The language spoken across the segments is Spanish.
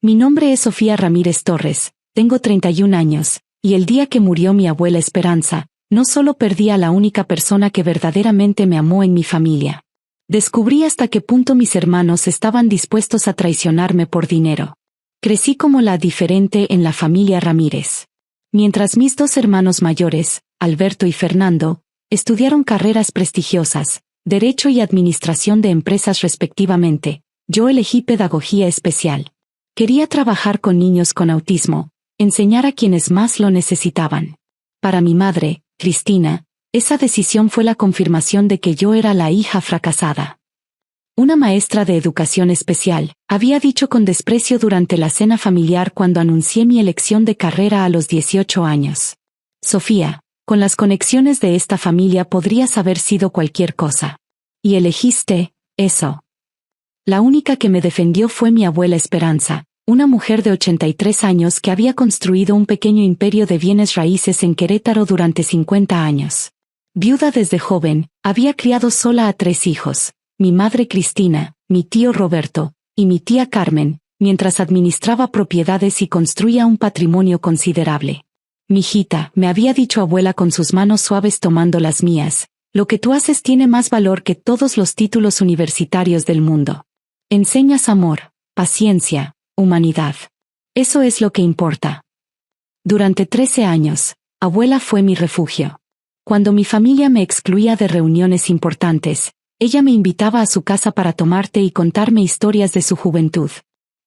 Mi nombre es Sofía Ramírez Torres, tengo 31 años, y el día que murió mi abuela Esperanza, no solo perdí a la única persona que verdaderamente me amó en mi familia. Descubrí hasta qué punto mis hermanos estaban dispuestos a traicionarme por dinero. Crecí como la diferente en la familia Ramírez. Mientras mis dos hermanos mayores, Alberto y Fernando, estudiaron carreras prestigiosas, Derecho y Administración de Empresas respectivamente, yo elegí Pedagogía Especial. Quería trabajar con niños con autismo, enseñar a quienes más lo necesitaban. Para mi madre, Cristina, esa decisión fue la confirmación de que yo era la hija fracasada. Una maestra de educación especial había dicho con desprecio durante la cena familiar cuando anuncié mi elección de carrera a los 18 años. Sofía, con las conexiones de esta familia podrías haber sido cualquier cosa. Y elegiste eso. La única que me defendió fue mi abuela Esperanza, una mujer de 83 años que había construido un pequeño imperio de bienes raíces en Querétaro durante 50 años. Viuda desde joven, había criado sola a 3 hijos, mi madre Cristina, mi tío Roberto, y mi tía Carmen, mientras administraba propiedades y construía un patrimonio considerable. Mijita, me había dicho abuela con sus manos suaves tomando las mías, lo que tú haces tiene más valor que todos los títulos universitarios del mundo. Enseñas amor, paciencia, humanidad. Eso es lo que importa. Durante 13 años, abuela fue mi refugio. Cuando mi familia me excluía de reuniones importantes, ella me invitaba a su casa para tomar té y contarme historias de su juventud.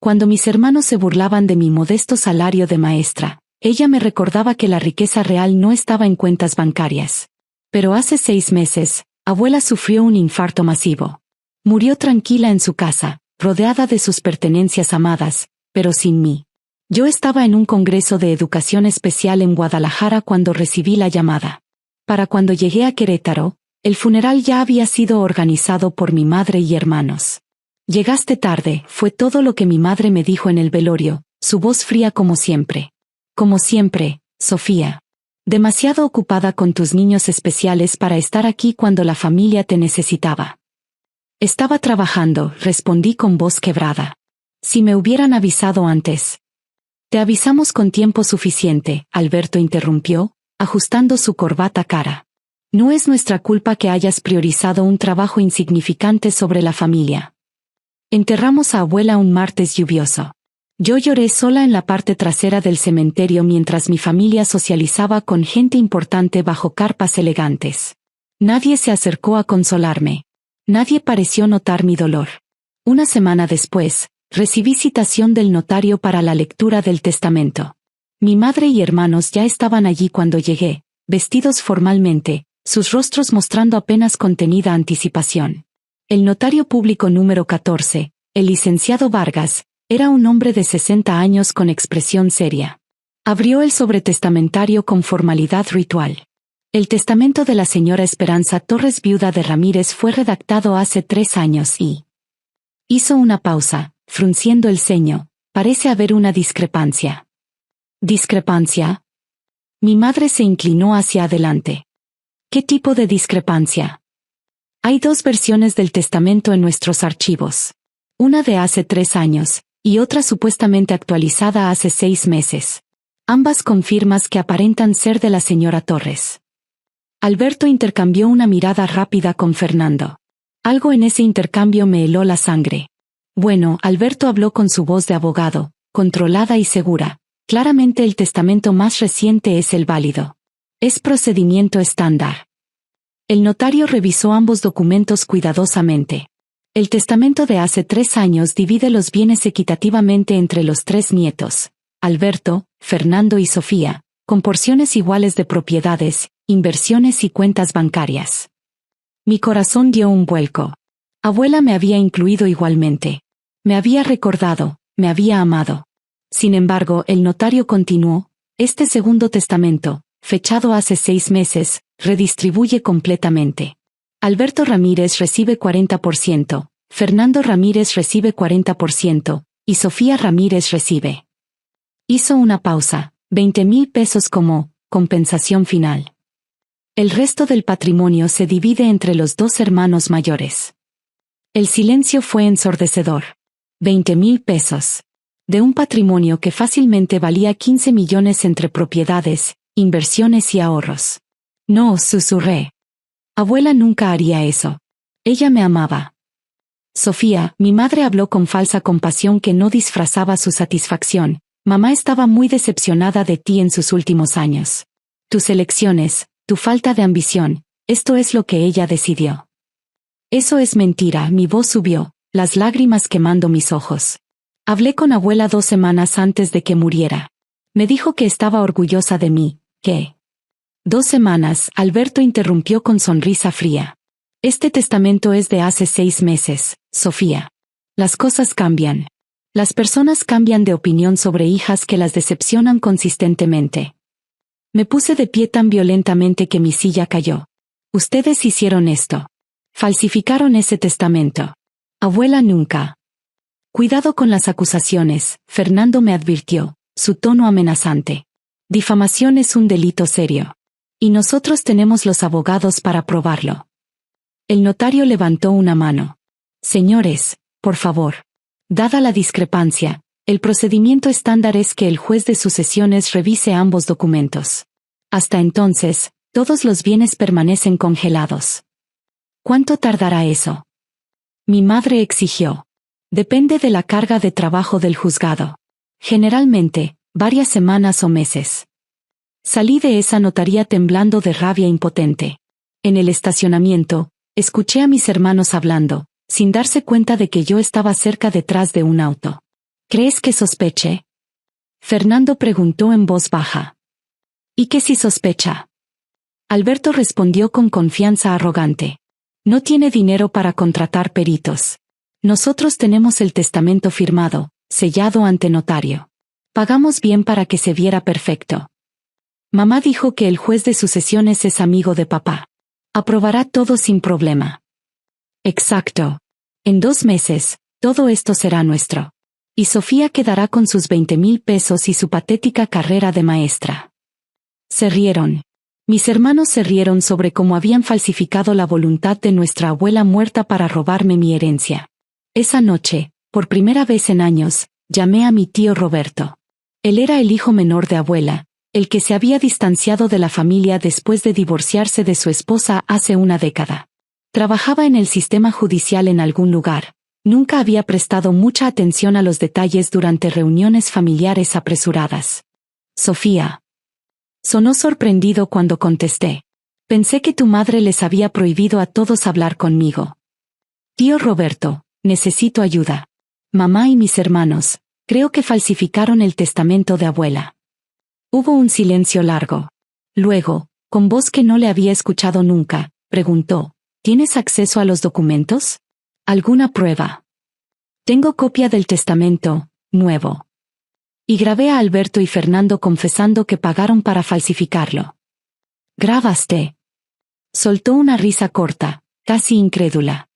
Cuando mis hermanos se burlaban de mi modesto salario de maestra, ella me recordaba que la riqueza real no estaba en cuentas bancarias. Pero hace 6 meses, abuela sufrió un infarto masivo. Murió tranquila en su casa, rodeada de sus pertenencias amadas, pero sin mí. Yo estaba en un congreso de educación especial en Guadalajara cuando recibí la llamada. Para cuando llegué a Querétaro, el funeral ya había sido organizado por mi madre y hermanos. Llegaste tarde, fue todo lo que mi madre me dijo en el velorio, su voz fría como siempre. Como siempre, Sofía. Demasiado ocupada con tus niños especiales para estar aquí cuando la familia te necesitaba. Estaba trabajando, respondí con voz quebrada. Si me hubieran avisado antes. Te avisamos con tiempo suficiente, Alberto interrumpió, ajustando su corbata cara. No es nuestra culpa que hayas priorizado un trabajo insignificante sobre la familia. Enterramos a abuela un martes lluvioso. Yo lloré sola en la parte trasera del cementerio mientras mi familia socializaba con gente importante bajo carpas elegantes. Nadie se acercó a consolarme. Nadie pareció notar mi dolor. Una semana después, recibí citación del notario para la lectura del testamento. Mi madre y hermanos ya estaban allí cuando llegué, vestidos formalmente, sus rostros mostrando apenas contenida anticipación. El notario público número 14, el licenciado Vargas, era un hombre de 60 años con expresión seria. Abrió el sobretestamentario con formalidad ritual. El testamento de la señora Esperanza Torres, viuda de Ramírez, fue redactado hace 3 años y... Hizo una pausa, frunciendo el ceño. Parece haber una discrepancia. ¿Discrepancia? Mi madre se inclinó hacia adelante. ¿Qué tipo de discrepancia? Hay 2 versiones del testamento en nuestros archivos. Una de hace 3 años, y otra supuestamente actualizada hace 6 meses. Ambas con firmas que aparentan ser de la señora Torres. Alberto intercambió una mirada rápida con Fernando. Algo en ese intercambio me heló la sangre. Bueno, Alberto habló con su voz de abogado, controlada y segura. Claramente el testamento más reciente es el válido. Es procedimiento estándar. El notario revisó ambos documentos cuidadosamente. El testamento de hace 3 años divide los bienes equitativamente entre los 3 nietos, Alberto, Fernando y Sofía, con porciones iguales de propiedades, inversiones y cuentas bancarias. Mi corazón dio un vuelco. Abuela me había incluido igualmente. Me había recordado, me había amado. Sin embargo, el notario continuó, este segundo testamento, fechado hace 6 meses, redistribuye completamente. Alberto Ramírez recibe 40%, Fernando Ramírez recibe 40%, y Sofía Ramírez recibe. Hizo una pausa, 20,000 pesos como compensación final. El resto del patrimonio se divide entre los 2 hermanos mayores. El silencio fue ensordecedor. 20,000 pesos. De un patrimonio que fácilmente valía 15 millones entre propiedades, inversiones y ahorros. No, susurré. Abuela nunca haría eso. Ella me amaba. Sofía, mi madre habló con falsa compasión que no disfrazaba su satisfacción. Mamá estaba muy decepcionada de ti en sus últimos años. Tus elecciones, tu falta de ambición, esto es lo que ella decidió. Eso es mentira, mi voz subió, las lágrimas quemando mis ojos. Hablé con abuela 2 semanas antes de que muriera. Me dijo que estaba orgullosa de mí, que... 2 semanas, Alberto interrumpió con sonrisa fría. Este testamento es de hace 6 meses, Sofía. Las cosas cambian. Las personas cambian de opinión sobre hijas que las decepcionan consistentemente. Me puse de pie tan violentamente que mi silla cayó. Ustedes hicieron esto. Falsificaron ese testamento. Abuela nunca. Cuidado con las acusaciones, Fernando me advirtió, su tono amenazante. Difamación es un delito serio. Y nosotros tenemos los abogados para probarlo. El notario levantó una mano. Señores, por favor. Dada la discrepancia, el procedimiento estándar es que el juez de sucesiones revise ambos documentos. Hasta entonces, todos los bienes permanecen congelados. ¿Cuánto tardará eso? Mi madre exigió. Depende de la carga de trabajo del juzgado. Generalmente, varias semanas o meses. Salí de esa notaría temblando de rabia impotente. En el estacionamiento, escuché a mis hermanos hablando, sin darse cuenta de que yo estaba cerca detrás de un auto. ¿Crees que sospeche? Fernando preguntó en voz baja. ¿Y qué si sospecha? Alberto respondió con confianza arrogante. No tiene dinero para contratar peritos. Nosotros tenemos el testamento firmado, sellado ante notario. Pagamos bien para que se viera perfecto. Mamá dijo que el juez de sucesiones es amigo de papá. Aprobará todo sin problema. Exacto. En 2 meses, todo esto será nuestro. Y Sofía quedará con sus 20,000 pesos y su patética carrera de maestra. Se rieron. Mis hermanos se rieron sobre cómo habían falsificado la voluntad de nuestra abuela muerta para robarme mi herencia. Esa noche, por primera vez en años, llamé a mi tío Roberto. Él era el hijo menor de abuela, el que se había distanciado de la familia después de divorciarse de su esposa hace una década. Trabajaba en el sistema judicial en algún lugar. Nunca había prestado mucha atención a los detalles durante reuniones familiares apresuradas. Sofía. Sonó sorprendido cuando contesté. Pensé que tu madre les había prohibido a todos hablar conmigo. Tío Roberto, necesito ayuda. Mamá y mis hermanos, creo que falsificaron el testamento de abuela. Hubo un silencio largo. Luego, con voz que no le había escuchado nunca, preguntó, ¿tienes acceso a los documentos? ¿Alguna prueba? Tengo copia del testamento, nuevo. Y grabé a Alberto y Fernando confesando que pagaron para falsificarlo. ¿Grabaste? Soltó una risa corta, casi incrédula.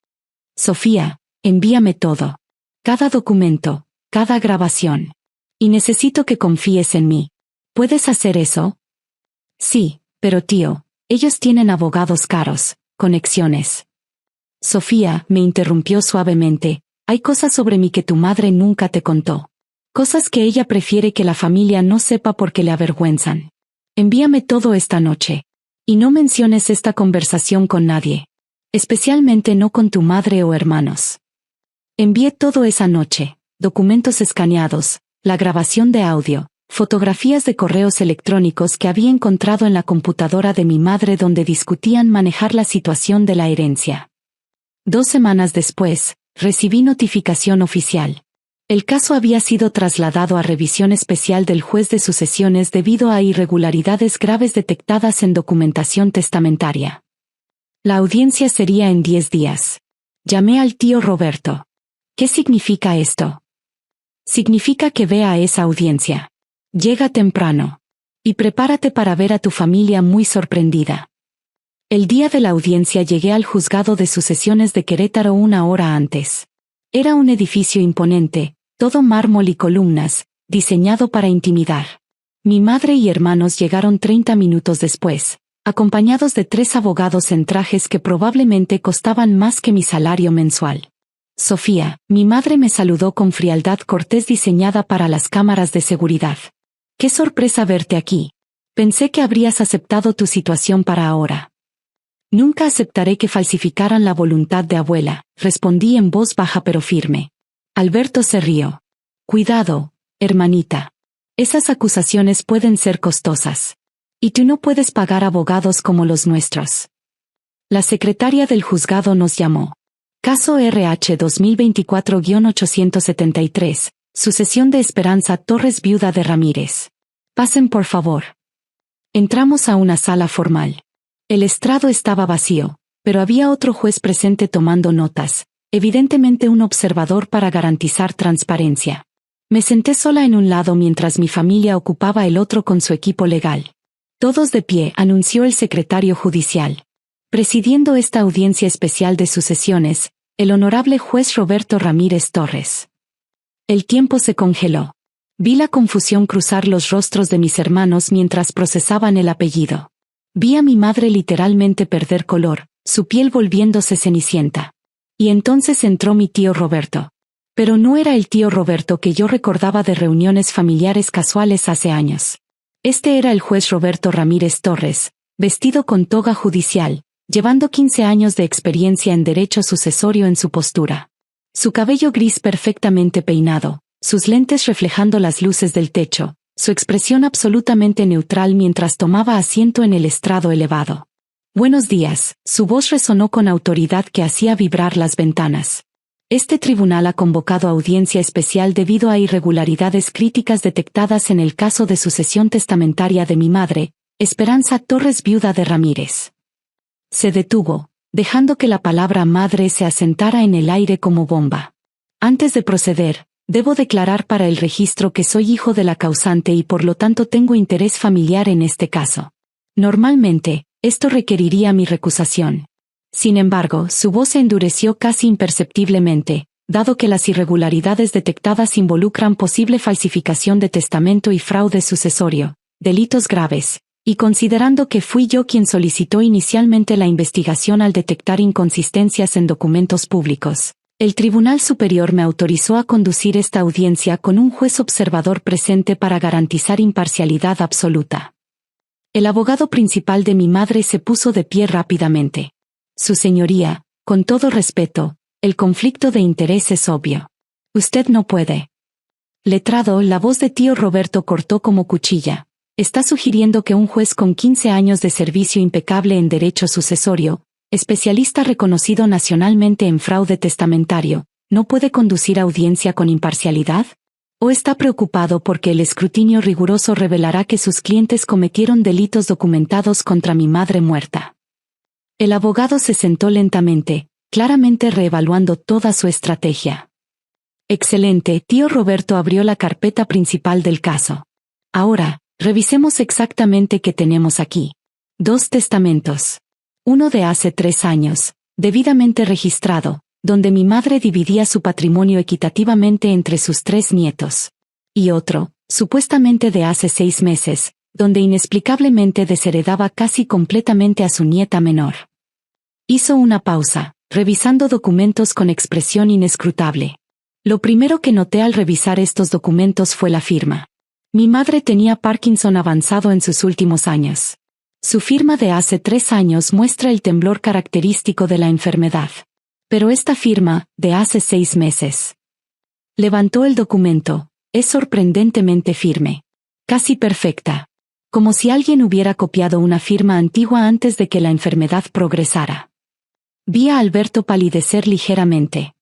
Sofía, envíame todo. Cada documento, cada grabación. Y necesito que confíes en mí. ¿Puedes hacer eso? Sí, pero tío, ellos tienen abogados caros, conexiones. Sofía, me interrumpió suavemente, hay cosas sobre mí que tu madre nunca te contó. Cosas que ella prefiere que la familia no sepa porque le avergüenzan. Envíame todo esta noche. Y no menciones esta conversación con nadie. Especialmente no con tu madre o hermanos. Envié todo esa noche, documentos escaneados, la grabación de audio, fotografías de correos electrónicos que había encontrado en la computadora de mi madre donde discutían manejar la situación de la herencia. 2 semanas después, recibí notificación oficial. El caso había sido trasladado a revisión especial del juez de sucesiones debido a irregularidades graves detectadas en documentación testamentaria. La audiencia sería en 10 días. Llamé al tío Roberto. ¿Qué significa esto? Significa que ve a esa audiencia. Llega temprano. Y prepárate para ver a tu familia muy sorprendida. El día de la audiencia llegué al juzgado de sucesiones de Querétaro 1 hora antes. Era un edificio imponente, todo mármol y columnas, diseñado para intimidar. Mi madre y hermanos llegaron 30 minutos después, acompañados de 3 abogados en trajes que probablemente costaban más que mi salario mensual. Sofía, mi madre me saludó con frialdad cortés diseñada para las cámaras de seguridad. Qué sorpresa verte aquí. Pensé que habrías aceptado tu situación para ahora. Nunca aceptaré que falsificaran la voluntad de abuela, respondí en voz baja pero firme. Alberto se rió. Cuidado, hermanita. Esas acusaciones pueden ser costosas. Y tú no puedes pagar abogados como los nuestros. La secretaria del juzgado nos llamó. Caso RH 2024-873, sucesión de Esperanza Torres, viuda de Ramírez. Pasen por favor. Entramos a una sala formal. El estrado estaba vacío, pero había otro juez presente tomando notas, evidentemente un observador para garantizar transparencia. Me senté sola en un lado mientras mi familia ocupaba el otro con su equipo legal. Todos de pie, anunció el secretario judicial. Presidiendo esta audiencia especial de sucesiones, el honorable juez Roberto Ramírez Torres. El tiempo se congeló. Vi la confusión cruzar los rostros de mis hermanos mientras procesaban el apellido. Vi a mi madre literalmente perder color, su piel volviéndose cenicienta. Y entonces entró mi tío Roberto. Pero no era el tío Roberto que yo recordaba de reuniones familiares casuales hace años. Este era el juez Roberto Ramírez Torres, vestido con toga judicial, llevando 15 años de experiencia en derecho sucesorio en su postura. Su cabello gris perfectamente peinado, sus lentes reflejando las luces del techo, su expresión absolutamente neutral mientras tomaba asiento en el estrado elevado. Buenos días, su voz resonó con autoridad que hacía vibrar las ventanas. Este tribunal ha convocado audiencia especial debido a irregularidades críticas detectadas en el caso de sucesión testamentaria de mi madre, Esperanza Torres, viuda de Ramírez. Se detuvo, dejando que la palabra madre se asentara en el aire como bomba. Antes de proceder, debo declarar para el registro que soy hijo de la causante y por lo tanto tengo interés familiar en este caso. Normalmente, esto requeriría mi recusación. Sin embargo, su voz se endureció casi imperceptiblemente, dado que las irregularidades detectadas involucran posible falsificación de testamento y fraude sucesorio, delitos graves, y considerando que fui yo quien solicitó inicialmente la investigación al detectar inconsistencias en documentos públicos, el Tribunal Superior me autorizó a conducir esta audiencia con un juez observador presente para garantizar imparcialidad absoluta. El abogado principal de mi madre se puso de pie rápidamente. Su señoría, con todo respeto, el conflicto de interés es obvio. Usted no puede. Letrado, la voz de tío Roberto cortó como cuchilla. Está sugiriendo que un juez con 15 años de servicio impecable en derecho sucesorio, especialista reconocido nacionalmente en fraude testamentario, ¿no puede conducir audiencia con imparcialidad? ¿O está preocupado porque el escrutinio riguroso revelará que sus clientes cometieron delitos documentados contra mi madre muerta? El abogado se sentó lentamente, claramente reevaluando toda su estrategia. Excelente, tío Roberto abrió la carpeta principal del caso. Ahora, revisemos exactamente qué tenemos aquí. 2 testamentos. Uno de hace 3 años, debidamente registrado, donde mi madre dividía su patrimonio equitativamente entre sus 3 nietos. Y otro, supuestamente de hace 6 meses, donde inexplicablemente desheredaba casi completamente a su nieta menor. Hizo una pausa, revisando documentos con expresión inescrutable. Lo primero que noté al revisar estos documentos fue la firma. Mi madre tenía Parkinson avanzado en sus últimos años. Su firma de hace 3 años muestra el temblor característico de la enfermedad. Pero esta firma, de hace 6 meses. Levantó el documento, es sorprendentemente firme. Casi perfecta. Como si alguien hubiera copiado una firma antigua antes de que la enfermedad progresara. Vi a Alberto palidecer ligeramente.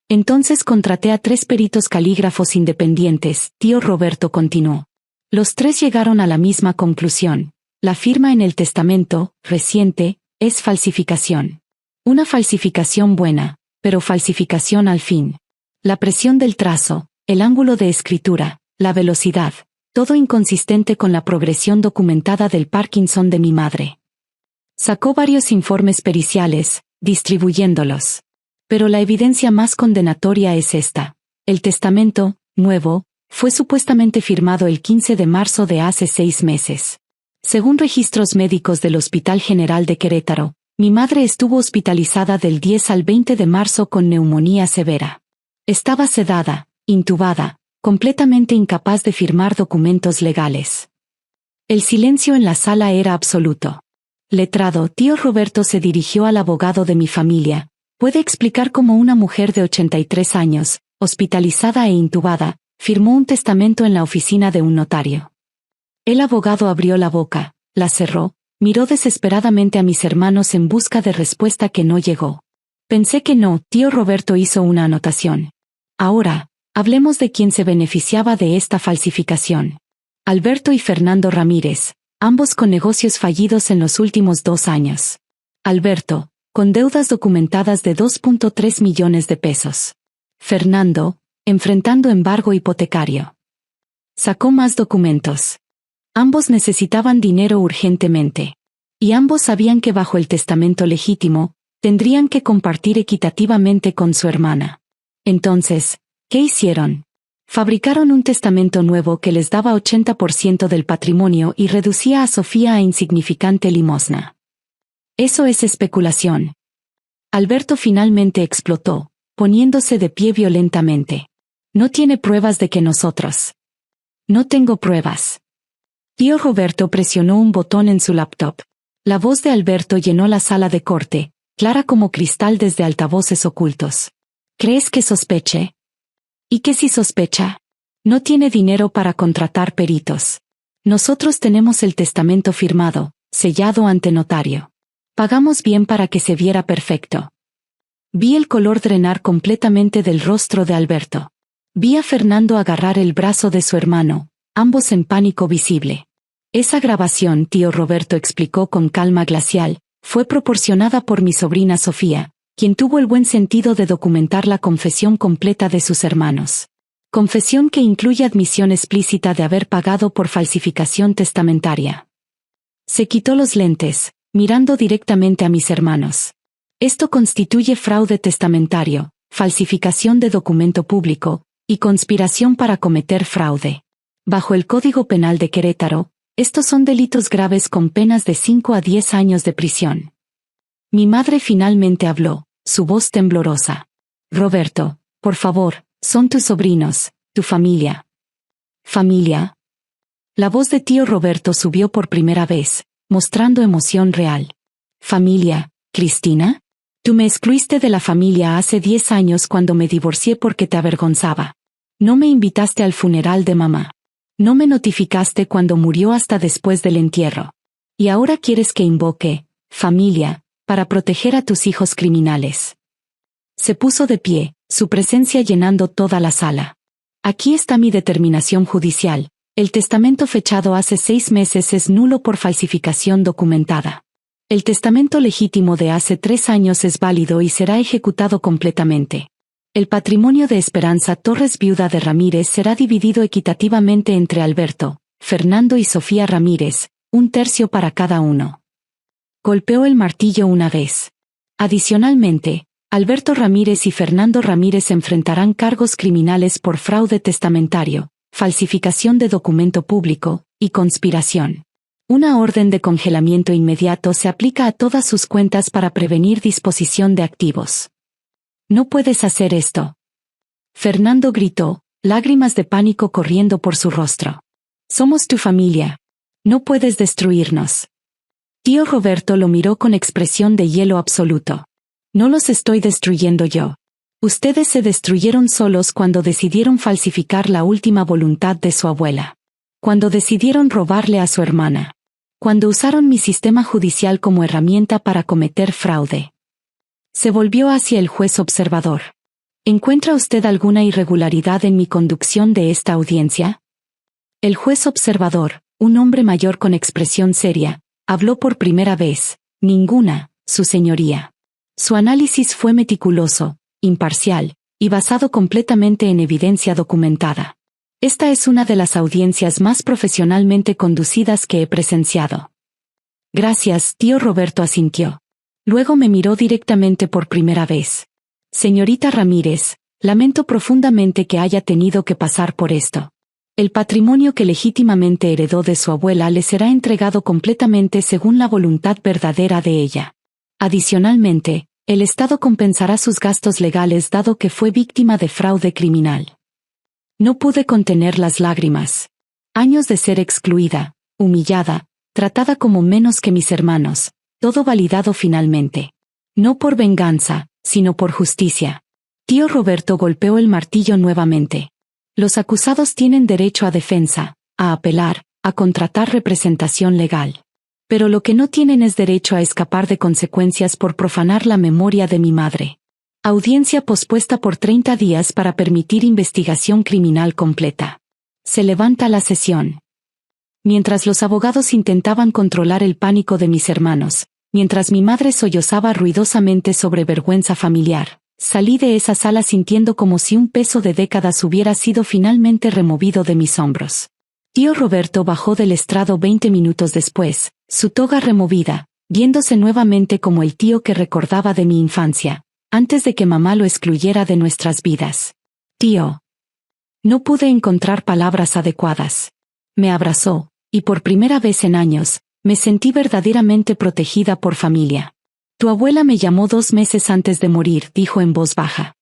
Entonces contraté a 3 peritos calígrafos independientes, tío Roberto continuó. Los 3 llegaron a la misma conclusión. La firma en el testamento, reciente, es falsificación. Una falsificación buena, pero falsificación al fin. La presión del trazo, el ángulo de escritura, la velocidad, todo inconsistente con la progresión documentada del Parkinson de mi madre. Sacó varios informes periciales, distribuyéndolos. Pero la evidencia más condenatoria es esta. El testamento, nuevo, fue supuestamente firmado el 15 de marzo de hace 6 meses. Según registros médicos del Hospital General de Querétaro, Mi madre estuvo hospitalizada del 10 al 20 de marzo con neumonía severa. Estaba sedada, intubada, completamente incapaz de firmar documentos legales. El silencio en la sala era absoluto. Letrado, tío Roberto se dirigió al abogado de mi familia. ¿Puede explicar cómo una mujer de 83 años, hospitalizada e intubada, firmó un testamento en la oficina de un notario? El abogado abrió la boca, la cerró, miró desesperadamente a mis hermanos en busca de respuesta que no llegó. Pensé que no, tío Roberto hizo una anotación. Ahora, hablemos de quién se beneficiaba de esta falsificación. Alberto y Fernando Ramírez, ambos con negocios fallidos en los últimos 2 años. Alberto, con deudas documentadas de 2.3 millones de pesos. Fernando, enfrentando embargo hipotecario. Sacó más documentos. Ambos necesitaban dinero urgentemente. Y ambos sabían que bajo el testamento legítimo, tendrían que compartir equitativamente con su hermana. Entonces, ¿qué hicieron? Fabricaron un testamento nuevo que les daba 80% del patrimonio y reducía a Sofía a insignificante limosna. Eso es especulación. Alberto finalmente explotó, poniéndose de pie violentamente. No tiene pruebas de que nosotros. No tengo pruebas. Tío Roberto presionó un botón en su laptop. La voz de Alberto llenó la sala de corte, clara como cristal desde altavoces ocultos. ¿Crees que sospeche? ¿Y qué si sospecha? No tiene dinero para contratar peritos. Nosotros tenemos el testamento firmado, sellado ante notario. Pagamos bien para que se viera perfecto. Vi el color drenar completamente del rostro de Alberto. Vi a Fernando agarrar el brazo de su hermano, ambos en pánico visible. Esa grabación, tío Roberto explicó con calma glacial, fue proporcionada por mi sobrina Sofía, quien tuvo el buen sentido de documentar la confesión completa de sus hermanos. Confesión que incluye admisión explícita de haber pagado por falsificación testamentaria. Se quitó los lentes, mirando directamente a mis hermanos. Esto constituye fraude testamentario, falsificación de documento público, y conspiración para cometer fraude. Bajo el Código Penal de Querétaro, estos son delitos graves con penas de 5 a 10 años de prisión. Mi madre finalmente habló, su voz temblorosa. Roberto, por favor, son tus sobrinos, tu familia. ¿Familia? La voz de tío Roberto subió por primera vez, mostrando emoción real. ¿Familia, Cristina? Tú me excluiste de la familia hace 10 años cuando me divorcié porque te avergonzaba. No me invitaste al funeral de mamá. No me notificaste cuando murió hasta después del entierro. Y ahora quieres que invoque, familia, para proteger a tus hijos criminales. Se puso de pie, su presencia llenando toda la sala. Aquí está mi determinación judicial. El testamento fechado hace 6 meses es nulo por falsificación documentada. El testamento legítimo de hace 3 años es válido y será ejecutado completamente. El patrimonio de Esperanza Torres, viuda de Ramírez, será dividido equitativamente entre Alberto, Fernando y Sofía Ramírez, 1/3 para cada uno. Golpeó el martillo una vez. Adicionalmente, Alberto Ramírez y Fernando Ramírez enfrentarán cargos criminales por fraude testamentario, falsificación de documento público, y conspiración. Una orden de congelamiento inmediato se aplica a todas sus cuentas para prevenir disposición de activos. No puedes hacer esto. Fernando gritó, lágrimas de pánico corriendo por su rostro. Somos tu familia. No puedes destruirnos. Tío Roberto lo miró con expresión de hielo absoluto. No los estoy destruyendo yo. Ustedes se destruyeron solos cuando decidieron falsificar la última voluntad de su abuela. Cuando decidieron robarle a su hermana. Cuando usaron mi sistema judicial como herramienta para cometer fraude. Se volvió hacia el juez observador. ¿Encuentra usted alguna irregularidad en mi conducción de esta audiencia? El juez observador, un hombre mayor con expresión seria, habló por primera vez. Ninguna, su señoría. Su análisis fue meticuloso, imparcial, y basado completamente en evidencia documentada. Esta es una de las audiencias más profesionalmente conducidas que he presenciado. Gracias, tío Roberto asintió. Luego me miró directamente por primera vez. Señorita Ramírez, lamento profundamente que haya tenido que pasar por esto. El patrimonio que legítimamente heredó de su abuela le será entregado completamente según la voluntad verdadera de ella. Adicionalmente, el Estado compensará sus gastos legales dado que fue víctima de fraude criminal. No pude contener las lágrimas. Años de ser excluida, humillada, tratada como menos que mis hermanos, todo validado finalmente. No por venganza, sino por justicia. Tío Roberto golpeó el martillo nuevamente. Los acusados tienen derecho a defensa, a apelar, a contratar representación legal. Pero lo que no tienen es derecho a escapar de consecuencias por profanar la memoria de mi madre. Audiencia pospuesta por 30 días para permitir investigación criminal completa. Se levanta la sesión. Mientras los abogados intentaban controlar el pánico de mis hermanos, mientras mi madre sollozaba ruidosamente sobre vergüenza familiar, salí de esa sala sintiendo como si un peso de décadas hubiera sido finalmente removido de mis hombros. Tío Roberto bajó del estrado 20 minutos después, su toga removida, viéndose nuevamente como el tío que recordaba de mi infancia, antes de que mamá lo excluyera de nuestras vidas. Tío. No pude encontrar palabras adecuadas. Me abrazó, y por primera vez en años, me sentí verdaderamente protegida por familia. Tu abuela me llamó 2 meses antes de morir, dijo en voz baja.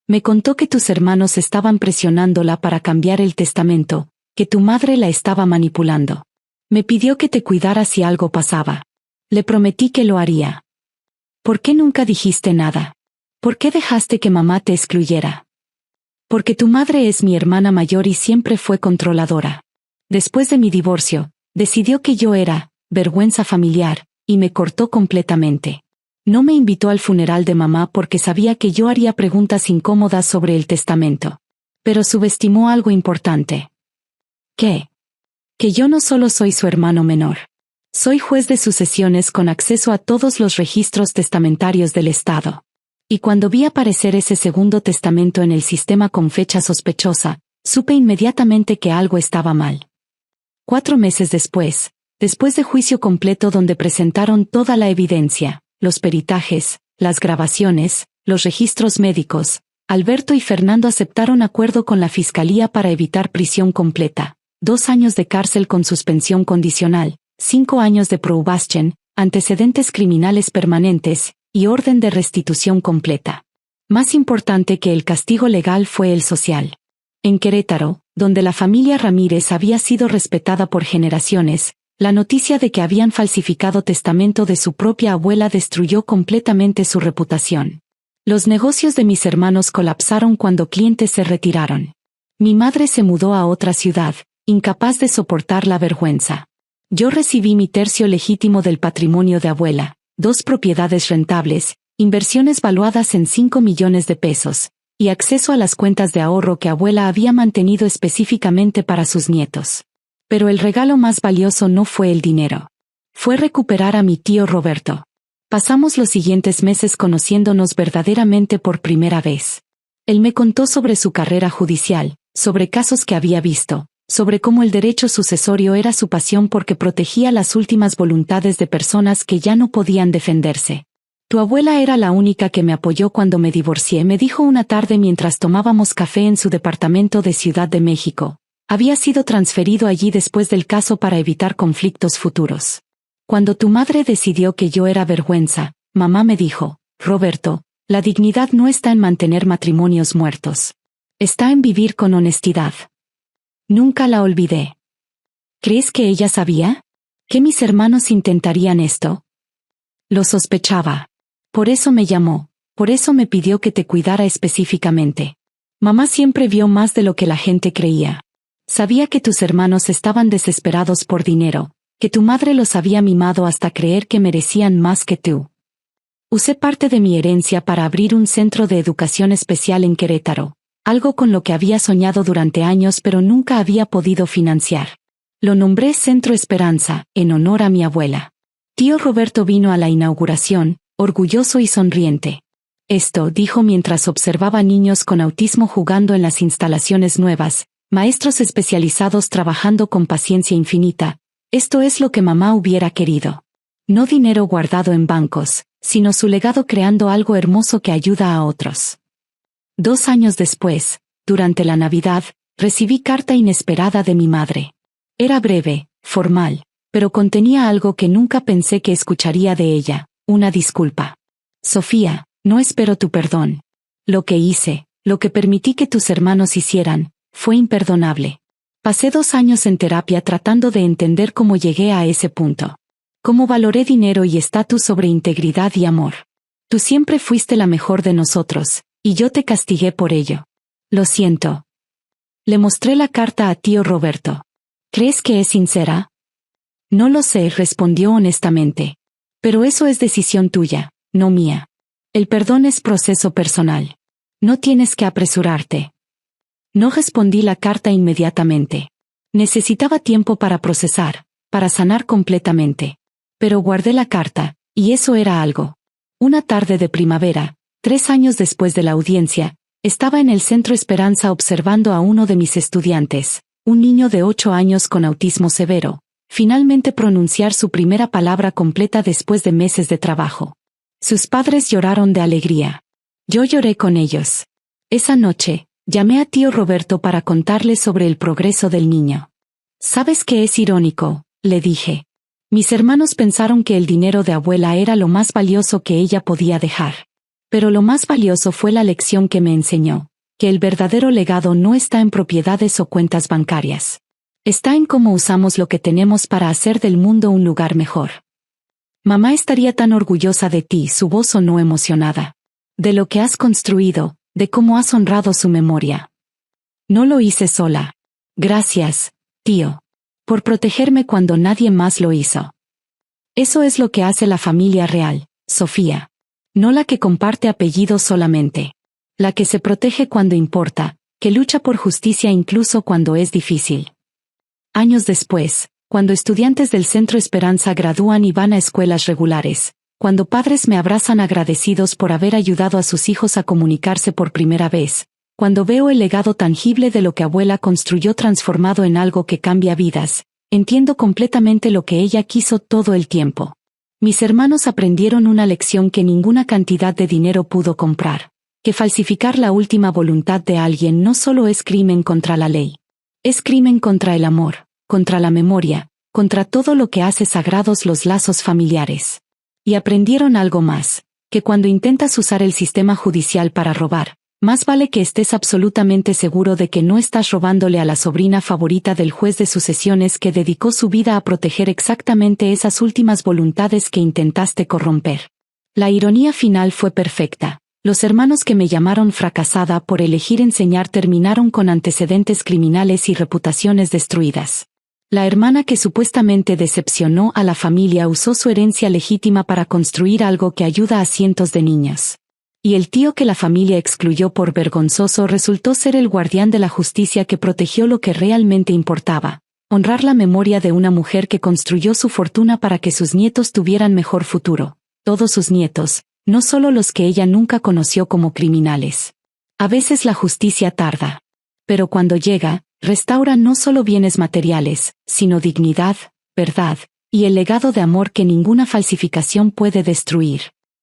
Me contó que tus hermanos estaban presionándola para cambiar el testamento, que tu madre la estaba manipulando. Me pidió que te cuidara si algo pasaba. Le prometí que lo haría. ¿Por qué nunca dijiste nada? ¿Por qué dejaste que mamá te excluyera? Porque tu madre es mi hermana mayor y siempre fue controladora. Después de mi divorcio, decidió que yo era vergüenza familiar, y me cortó completamente. No me invitó al funeral de mamá porque sabía que yo haría preguntas incómodas sobre el testamento. Pero subestimó algo importante. ¿Qué? Que yo no solo soy su hermano menor. Soy juez de sucesiones con acceso a todos los registros testamentarios del Estado. Y cuando vi aparecer ese segundo testamento en el sistema con fecha sospechosa, supe inmediatamente que algo estaba mal. 4 meses después de juicio completo donde presentaron toda la evidencia, los peritajes, las grabaciones, los registros médicos, Alberto y Fernando aceptaron acuerdo con la fiscalía para evitar prisión completa, 2 años de cárcel con suspensión condicional, 5 años de probation, antecedentes criminales permanentes, y orden de restitución completa. Más importante que el castigo legal fue el social. En Querétaro, donde la familia Ramírez había sido respetada por generaciones, la noticia de que habían falsificado testamento de su propia abuela destruyó completamente su reputación. Los negocios de mis hermanos colapsaron cuando clientes se retiraron. Mi madre se mudó a otra ciudad, incapaz de soportar la vergüenza. Yo recibí mi tercio legítimo del patrimonio de abuela, 2 propiedades rentables, inversiones valuadas en 5 millones de pesos, y acceso a las cuentas de ahorro que abuela había mantenido específicamente para sus nietos. Pero el regalo más valioso no fue el dinero. Fue recuperar a mi tío Roberto. Pasamos los siguientes meses conociéndonos verdaderamente por primera vez. Él me contó sobre su carrera judicial, sobre casos que había visto, sobre cómo el derecho sucesorio era su pasión porque protegía las últimas voluntades de personas que ya no podían defenderse. Tu abuela era la única que me apoyó cuando me divorcié, me dijo una tarde mientras tomábamos café en su departamento de Ciudad de México. Había sido transferido allí después del caso para evitar conflictos futuros. Cuando tu madre decidió que yo era vergüenza, mamá me dijo, Roberto, la dignidad no está en mantener matrimonios muertos. Está en vivir con honestidad. Nunca la olvidé. ¿Crees que ella sabía? ¿Que mis hermanos intentarían esto? Lo sospechaba. Por eso me llamó, por eso me pidió que te cuidara específicamente. Mamá siempre vio más de lo que la gente creía. Sabía que tus hermanos estaban desesperados por dinero, que tu madre los había mimado hasta creer que merecían más que tú. Usé parte de mi herencia para abrir un centro de educación especial en Querétaro, algo con lo que había soñado durante años pero nunca había podido financiar. Lo nombré Centro Esperanza, en honor a mi abuela. Tío Roberto vino a la inauguración, orgulloso y sonriente. Esto, dijo mientras observaba niños con autismo jugando en las instalaciones nuevas, maestros especializados trabajando con paciencia infinita, esto es lo que mamá hubiera querido. No dinero guardado en bancos, sino su legado creando algo hermoso que ayuda a otros. 2 años después, durante la Navidad, recibí carta inesperada de mi madre. Era breve, formal, pero contenía algo que nunca pensé que escucharía de ella. Una disculpa. Sofía, no espero tu perdón. Lo que hice, lo que permití que tus hermanos hicieran, fue imperdonable. Pasé 2 años en terapia tratando de entender cómo llegué a ese punto. Cómo valoré dinero y estatus sobre integridad y amor. Tú siempre fuiste la mejor de nosotros, y yo te castigué por ello. Lo siento. Le mostré la carta a tío Roberto. ¿Crees que es sincera? No lo sé, respondió honestamente. Pero eso es decisión tuya, no mía. El perdón es proceso personal. No tienes que apresurarte. No respondí la carta inmediatamente. Necesitaba tiempo para procesar, para sanar completamente. Pero guardé la carta, y eso era algo. Una tarde de primavera, 3 años después de la audiencia, estaba en el Centro Esperanza observando a uno de mis estudiantes, un niño de 8 años con autismo severo, finalmente pronunciar su primera palabra completa después de meses de trabajo. Sus padres lloraron de alegría. Yo lloré con ellos. Esa noche, llamé a tío Roberto para contarle sobre el progreso del niño. ¿Sabes qué es irónico?, le dije. Mis hermanos pensaron que el dinero de abuela era lo más valioso que ella podía dejar. Pero lo más valioso fue la lección que me enseñó, que el verdadero legado no está en propiedades o cuentas bancarias. Está en cómo usamos lo que tenemos para hacer del mundo un lugar mejor. Mamá estaría tan orgullosa de ti, su voz sonó emocionada. De lo que has construido, de cómo has honrado su memoria. No lo hice sola. Gracias, tío. Por protegerme cuando nadie más lo hizo. Eso es lo que hace la familia real, Sofía. No la que comparte apellidos solamente. La que se protege cuando importa, que lucha por justicia incluso cuando es difícil. Años después, cuando estudiantes del Centro Esperanza gradúan y van a escuelas regulares, cuando padres me abrazan agradecidos por haber ayudado a sus hijos a comunicarse por primera vez, cuando veo el legado tangible de lo que abuela construyó transformado en algo que cambia vidas, entiendo completamente lo que ella quiso todo el tiempo. Mis hermanos aprendieron una lección que ninguna cantidad de dinero pudo comprar, que falsificar la última voluntad de alguien no solo es crimen contra la ley. Es crimen contra el amor, contra la memoria, contra todo lo que hace sagrados los lazos familiares. Y aprendieron algo más, que cuando intentas usar el sistema judicial para robar, más vale que estés absolutamente seguro de que no estás robándole a la sobrina favorita del juez de sucesiones que dedicó su vida a proteger exactamente esas últimas voluntades que intentaste corromper. La ironía final fue perfecta. Los hermanos que me llamaron fracasada por elegir enseñar terminaron con antecedentes criminales y reputaciones destruidas. La hermana que supuestamente decepcionó a la familia usó su herencia legítima para construir algo que ayuda a cientos de niños. Y el tío que la familia excluyó por vergonzoso resultó ser el guardián de la justicia que protegió lo que realmente importaba: honrar la memoria de una mujer que construyó su fortuna para que sus nietos tuvieran mejor futuro. Todos sus nietos, no solo los que ella nunca conoció como criminales. A veces la justicia tarda. Pero cuando llega, restaura no solo bienes materiales, sino dignidad, verdad, y el legado de amor que ninguna falsificación puede destruir.